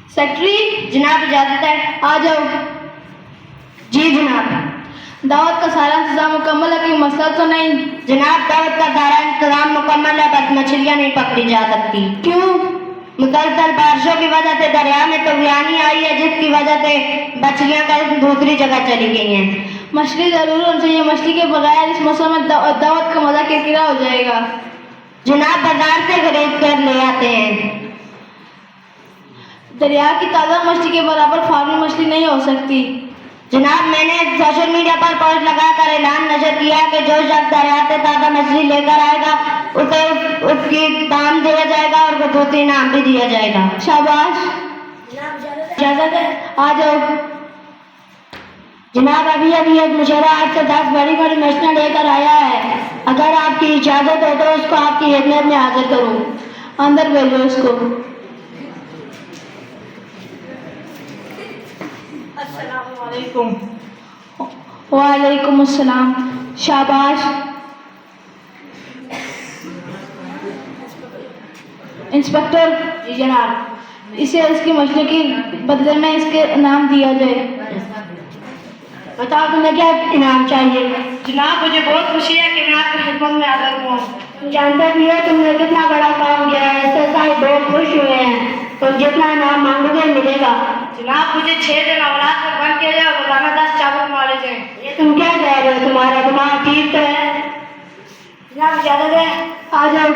Secretary जनाब इजाजत है, आ जाओ। जी जनाब। दावत का सारा इंतजाम मुकम्मल है, कोई मसला तो नहीं? जनाब दावत का सारा इंतजाम मुकम्मल है, बस मछलियाँ नहीं पकड़ी जा सकती। क्यों? मुसलसल बारिशों की वजह से दरिया में तूफानी आई है, जिसकी वजह से मछलियाँ कहीं दूसरी जगह चली गई हैं। मछली जरूर होनी चाहिए, मछली के बगैर इस मौसम में दावत का मजा किरकिरा हो जाएगा। जनाब बाजार से खरीद कर ले आते हैं। दरिया की ताज़ा मछली के बराबर फार्मी मछली नहीं हो सकती। जनाब मैंने सोशल मीडिया पर पोस्ट लगाकर ऐलान नशर किया कि जो शख्स दरिया से ताज़ा मछली लेकर आएगा उसे उसकी दाम दिया जाएगा और खसूसी इनाम भी दिया जाएगा। शाबाश। इजाजत है, आ जाओ। जनाब अभी एक मुशर्रा 8 से 10 बड़ी बड़ी मछलियाँ लेकर आया है, अगर आपकी इजाजत हो तो उसको आपकी खिदमत में हाजिर करूँ। अंदर भेजो उसको। अस्सलामुअलैकुम। वालेकुम अस्सलाम। शाबाश। इंस्पेक्टर। जी जनाब। इसे इसकी मछली के बदले में इसके इनाम दिया जाए। बताओ तुम्हें क्या इनाम चाहिए? जनाब मुझे बहुत खुशी है कि मैं आपकी खिदमत में हाजिर हुआ। तुम जानते भी हो तुमने कितना बड़ा काम किया है, इससे साहब बहुत खुश हुए हैं। तुम जितना इनाम मांगोगे मिलेगा। जनाब मुझे 6 दिन औलाद में बंद किया जाए और रोजाना 10 चावल मारे जाए। ये तुम क्या कह रहे हो? तुम्हारा दिमाग ठीक तो है? जनाब इजाजत है, आ जाओ।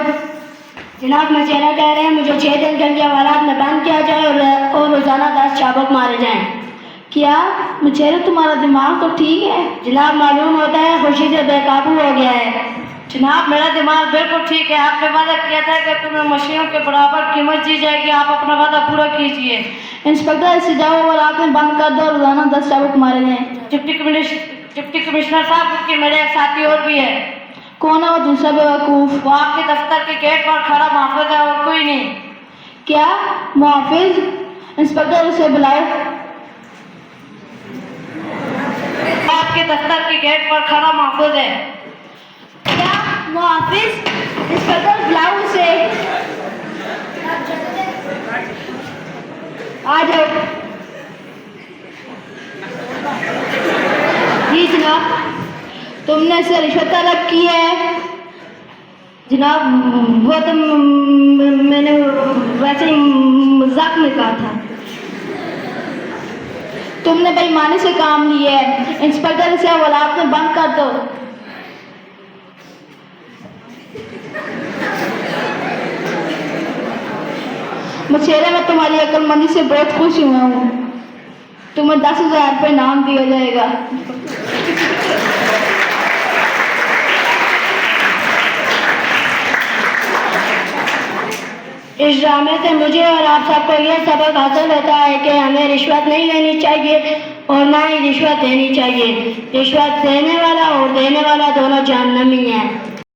जनाब मशेरा कह रहे हैं मुझे 6 दिन के लिए औलाद में बंद किया जाए और रोजाना 10 चाबुक मारे जाएं। क्या मुझे तुम्हारा दिमाग तो ठीक है? जनाब मालूम होता है खुशी से बेकाबू हो गया है। जनाब मेरा दिमाग बिल्कुल ठीक है, आपने वादा किया था कि तुम्हें मछलियों के बराबर कीमत दी जाएगी, आप अपना वादा पूरा कीजिए। इंस्पेक्टर ऐसे जाओ और आपने बंद कर दो, रोजाना 10 चाबुक मारे जाएं। डिप्टी कमिश्नर साहब की मेरे एक साथी और भी है। कौन है वो दूसरा बेवकूफ? वो आपके दफ्तर के गेट पर खड़ा मुहाफिज है और कोई नहीं। क्या मुहाफिज? इंस्पेक्टर उसे बुलाओ। आपके दफ्तर के गेट पर खड़ा मुहाफिज है। क्या मुहाफिज? इंस्पेक्टर बुलाओ उसे। आ जाओ। जी जनाब। तुमने इसे रिश्वत तलब की है? जनाब वो तो मैंने वैसे ही मजाक में कहा था। तुमने बेईमानी से काम लिया है। इंस्पेक्टर इसे औलाद में बंद कर दो। मुझे मैं तुम्हारी अक्लमंदी से बहुत खुश हुआ हूँ। तुम्हें 10,000 रुपये इनाम दिया जाएगा। इस ड्रामे से मुझे और आप सबको यह सबक हासिल होता है कि हमें रिश्वत नहीं लेनी चाहिए और ना ही रिश्वत देनी चाहिए। रिश्वत देने वाला और देने वाला दोनों जहन्नमी हैं।